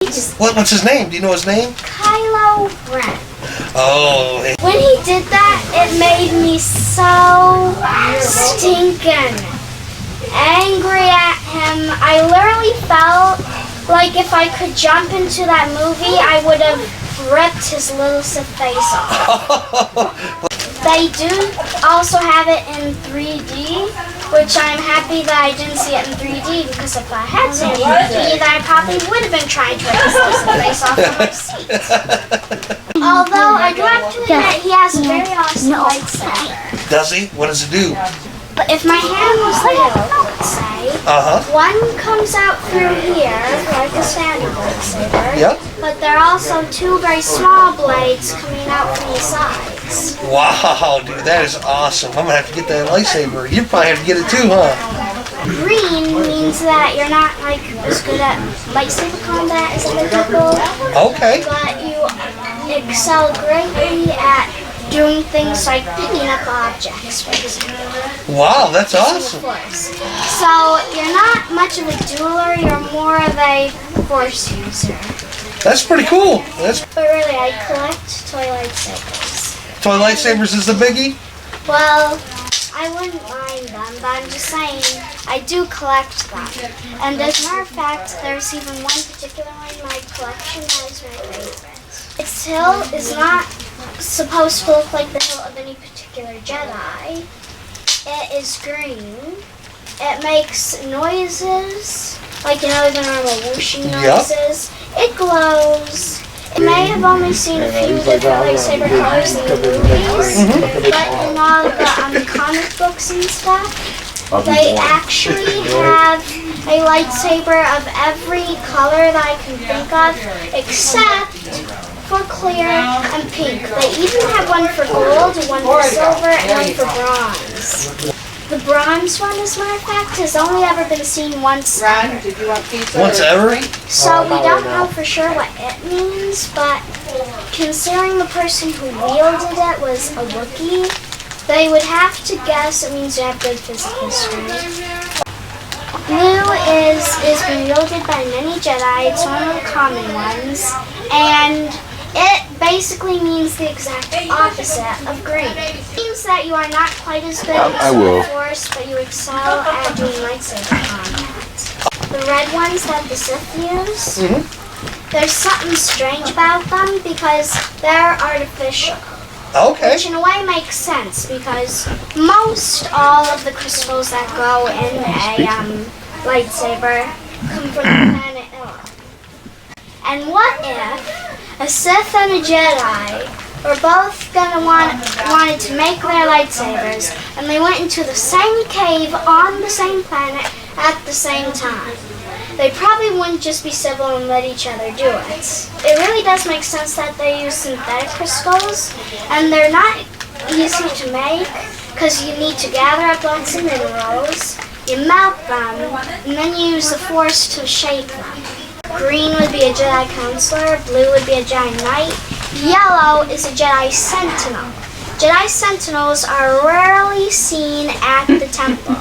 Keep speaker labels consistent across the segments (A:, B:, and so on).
A: What's his name? Do you know his name?
B: Kylo Ren.
A: Oh.
B: When he did that, it made me so stinking angry at him. I literally felt like if I could jump into that movie, I would have ripped his little Sith face off. They do also have it in 3D, which I'm happy that I didn't see it in 3D, because if I had seen it in 3D, then I probably would have been trying to rip his little Sith face off from my seat. Although I do have to admit, he has a very awesome lightsaber.
A: Does he? What does it do?
B: But if my hand was little, let's say, one comes out through here, like a standard lightsaber, but there are also two very small blades coming out from the sides.
A: Wow, dude, that is awesome. I'm going to have to get that lightsaber. You probably have to get it too, huh?
B: Green means that you're not like as good at lightsaber combat as other people.
A: Okay.
B: But you excel greatly at doing things like picking up objects, for example.
A: Wow, that's awesome.
B: So you're not much of a dueler, you're more of a force user.
A: That's pretty cool.
B: But really, I collect toy lightsabers.
A: Toy lightsabers is the biggie?
B: Well, I wouldn't mind them, but I'm just saying, I do collect them. And as a matter of fact, there's even one particular one in my collection that is my favorite. Its hill is not supposed to look like the hill of any particular Jedi. It is green. It makes noises, like the normal whooshing noises. It glows. It may have only seen a few different lightsaber colors in the movies, but in all the comic books and stuff, they actually have a lightsaber of every color that I can think of, except for clear and pink. They even have one for gold, one for silver, and one for bronze. The bronze one, as a matter of fact, has only ever been seen once ever.
A: Once ever?
B: So we don't know for sure what it means, but considering the person who wielded it was a Wookiee, they would have to guess it means you have good physical strength. Blue is been wielded by many Jedi. It's one of the common ones, and it basically means the exact opposite of green. It means that you are not quite as good at the Force, but you excel at doing lightsaber combat. The red ones that the Sith use, there's something strange about them because they're artificial.
A: Okay.
B: Which in a way makes sense because most all of the crystals that go in a lightsaber come from the planet Illa. And what if a Sith and a Jedi were both wanted to make their lightsabers, and they went into the same cave on the same planet at the same time? They probably wouldn't just be civil and let each other do it. It really does make sense that they use synthetic crystals, and they're not easy to make because you need to gather up lots of minerals, you melt them, and then you use the Force to shape them. Green would be a Jedi Counselor, blue would be a Jedi Knight, yellow is a Jedi Sentinel. Jedi Sentinels are rarely seen at the temple.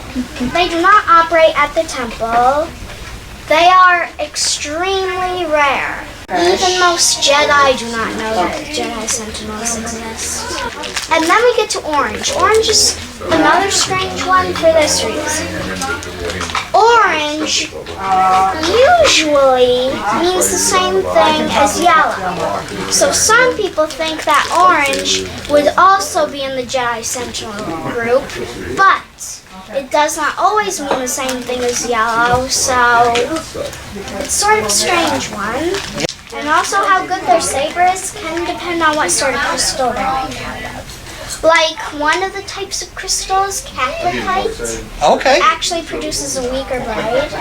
B: They do not operate at the temple. They are extremely rare. Even most Jedi do not know that Jedi Sentinels exist. And then we get to orange. Orange is another strange one for this reason. Orange usually means the same thing as yellow. So some people think that orange would also be in the Jedi Sentinel group, but it does not always mean the same thing as yellow, so it's sort of a strange one. And also how good their saber is can depend on what sort of crystal they're made out of. Like one of the types of crystals, Catholic actually produces a weaker blade.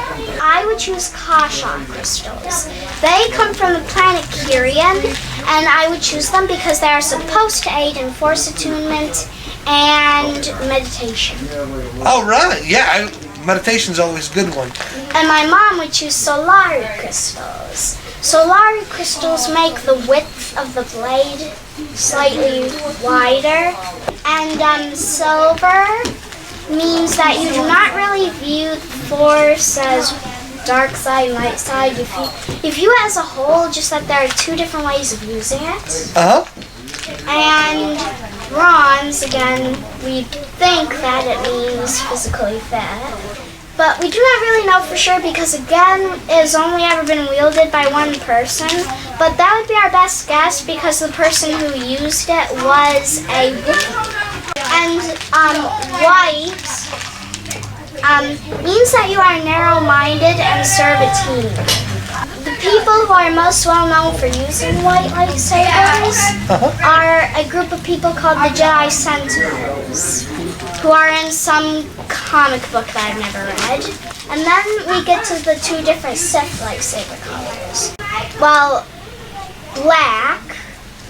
B: I would choose Kasha crystals. They come from the planet Kyrian, and I would choose them because they are supposed to aid in force attunement and meditation.
A: Oh, right. Yeah, meditation's always a good one.
B: And my mom would choose Solari crystals. Solari crystals make the width of the blade slightly wider. And silver means that you do not really view the Force as dark side and light side. You view it as a whole, just that there are two different ways of using it. And bronze, again, we think that it means physically fit. But we do not really know for sure because, again, it has only ever been wielded by one person. But that would be our best guess because the person who used it was a Wookiee. And white means that you are narrow-minded and serve a team. The people who are most well known for using white lightsabers are a group of people called the Jedi Sentinels, who are in some comic book that I've never read. And then we get to the two different Sith lightsaber colors. Well, black,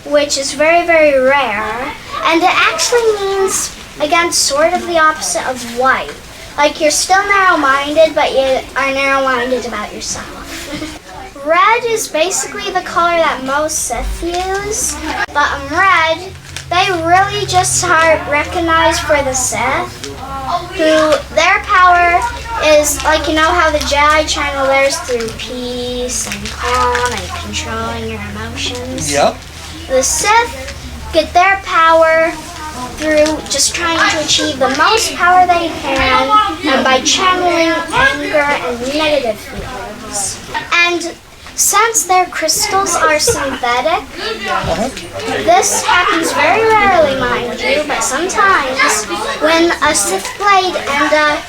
B: which is very, very rare, and it actually means, again, sort of the opposite of white. Like, you're still narrow-minded, but you are narrow-minded about yourself. Red is basically the color that most Sith use, but red, they really just are recognized for the Sith, who their power is, like, you know how the Jedi channel theirs through peace and calm and controlling your emotions?
A: Yep.
B: The Sith get their power through just trying to achieve the most power they can and by channeling anger and negative feelings. And since their crystals are synthetic, this happens very rarely, mind you, but sometimes when a Sith blade and a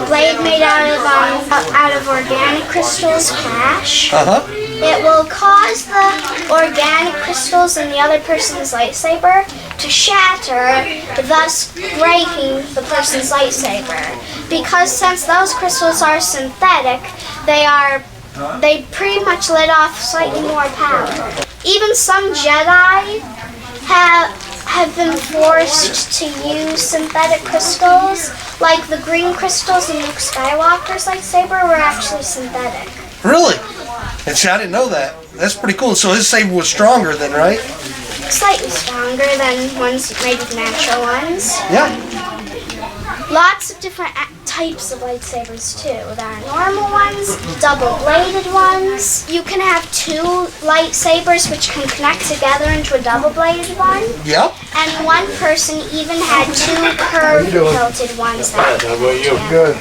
B: blade made out of organic crystals clash, it will cause the organic crystals in the other person's lightsaber to shatter, thus breaking the person's lightsaber. Because since those crystals are synthetic, they pretty much let off slightly more power. Even some Jedi have been forced to use synthetic crystals, like the green crystals in Luke Skywalker's lightsaber were actually synthetic.
A: Really? And see, I didn't know that. That's pretty cool. So his saber was stronger then, right?
B: Slightly stronger than ones made of natural ones.
A: Yeah.
B: Lots of different types of lightsabers too. There are normal ones, double-bladed ones. You can have two lightsabers which can connect together into a double-bladed one.
A: Yep.
B: And one person even had two curved-hilted ones that could connect together.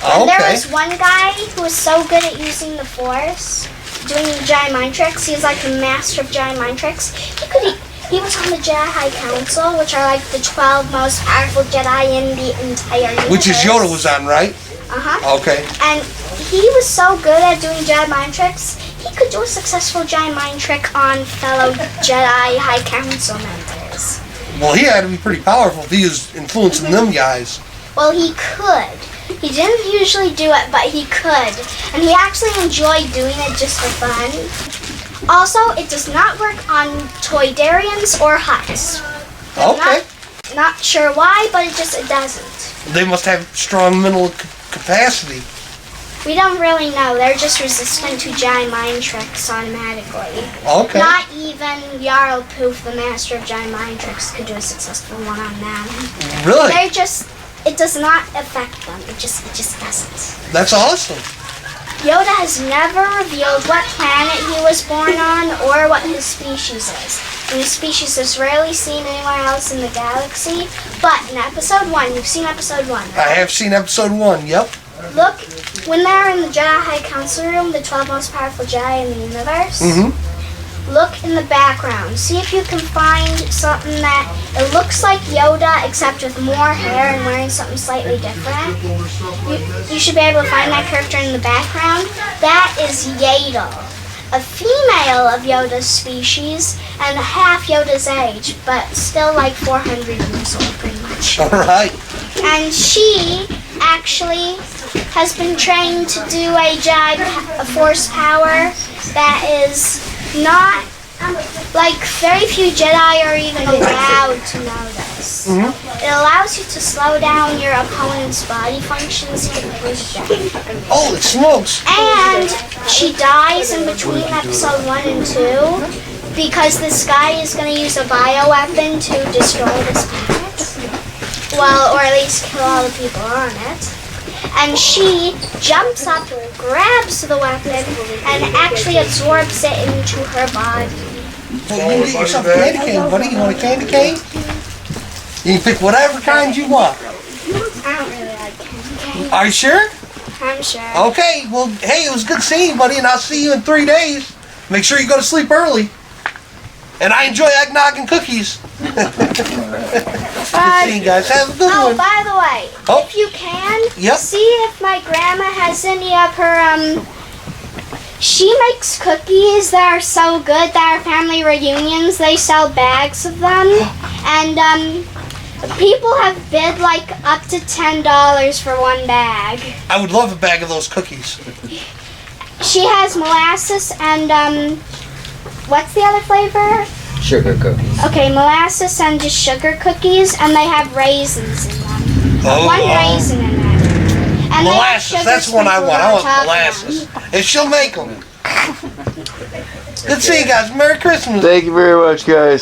B: And there was one guy who was so good at using the Force, doing Jedi mind tricks. He was like a master of Jedi mind tricks. He was on the Jedi High Council, which are like the 12 most powerful Jedi in the entire universe.
A: Which is Yoda was on, right? Okay.
B: And he was so good at doing Jedi mind tricks, he could do a successful Jedi mind trick on fellow Jedi High Council members.
A: Well, he had to be pretty powerful if he was influencing them guys.
B: Well, he could. He didn't usually do it, but he could. And he actually enjoyed doing it just for fun. Also, it does not work on Toydarians or Hutts.
A: Okay.
B: Not sure why, but it doesn't.
A: They must have strong mental capacity.
B: We don't really know. They're just resistant to Jedi mind tricks automatically.
A: Okay.
B: Not even Jarl Poof, the master of Jedi mind tricks, could do a successful one on them.
A: Really?
B: They're just... It does not affect them. It just doesn't.
A: That's awesome.
B: Yoda has never revealed what planet he was born on or what his species is. And his species is rarely seen anywhere else in the galaxy. But in Episode 1, you've seen Episode 1, right?
A: I have seen Episode 1, yep.
B: Look, when they're in the Jedi High Council room, the 12 most powerful Jedi in the universe, look in the background. See if you can find something that it looks like Yoda except with more hair and wearing something slightly different. You should be able to find that character in the background. That is Yaddle, a female of Yoda's species and half Yoda's age, but still like 400 years old pretty much.
A: Alright.
B: And she actually has been trained to do a force power that is not, like, very few Jedi are even allowed to know this. It allows you to slow down your opponent's body functions completely.
A: Holy smokes!
B: And she dies in between Episode 1 and 2 because this guy is going to use a bioweapon to destroy this planet. Well, or at least kill all the people on it. and she jumps up, grabs the weapon, and actually absorbs it into her body.
A: Hey, you can get yourself a candy cane, buddy. You want a candy cane? You can pick whatever kind you want.
B: I don't really like candy cane.
A: Are you sure?
B: I'm sure.
A: Okay, well, hey, it was good seeing you, buddy, and I'll see you in 3 days. Make sure you go to sleep early. And I enjoy eggnog and cookies. Good seeing you guys. Have a good
B: Oh,
A: one.
B: by the way,
A: Oh.
B: if you can,
A: Yep.
B: see if my grandma has any of her, she makes cookies that are so good that our family reunions, they sell bags of them. And, people have bid like up to $10 for one bag.
A: I would love a bag of those cookies.
B: She has molasses and, what's the other flavor?
C: Sugar cookies.
B: Okay, molasses and just sugar cookies, and they have raisins in them.
A: Oh,
B: One raisin in there. And they have
A: molasses,
B: sugar
A: that's the one I
B: sprinkled
A: want. I
B: on
A: want
B: top of
A: molasses.
B: them.
A: And she'll make them. Good seeing you guys. Merry Christmas.
C: Thank you very much, guys.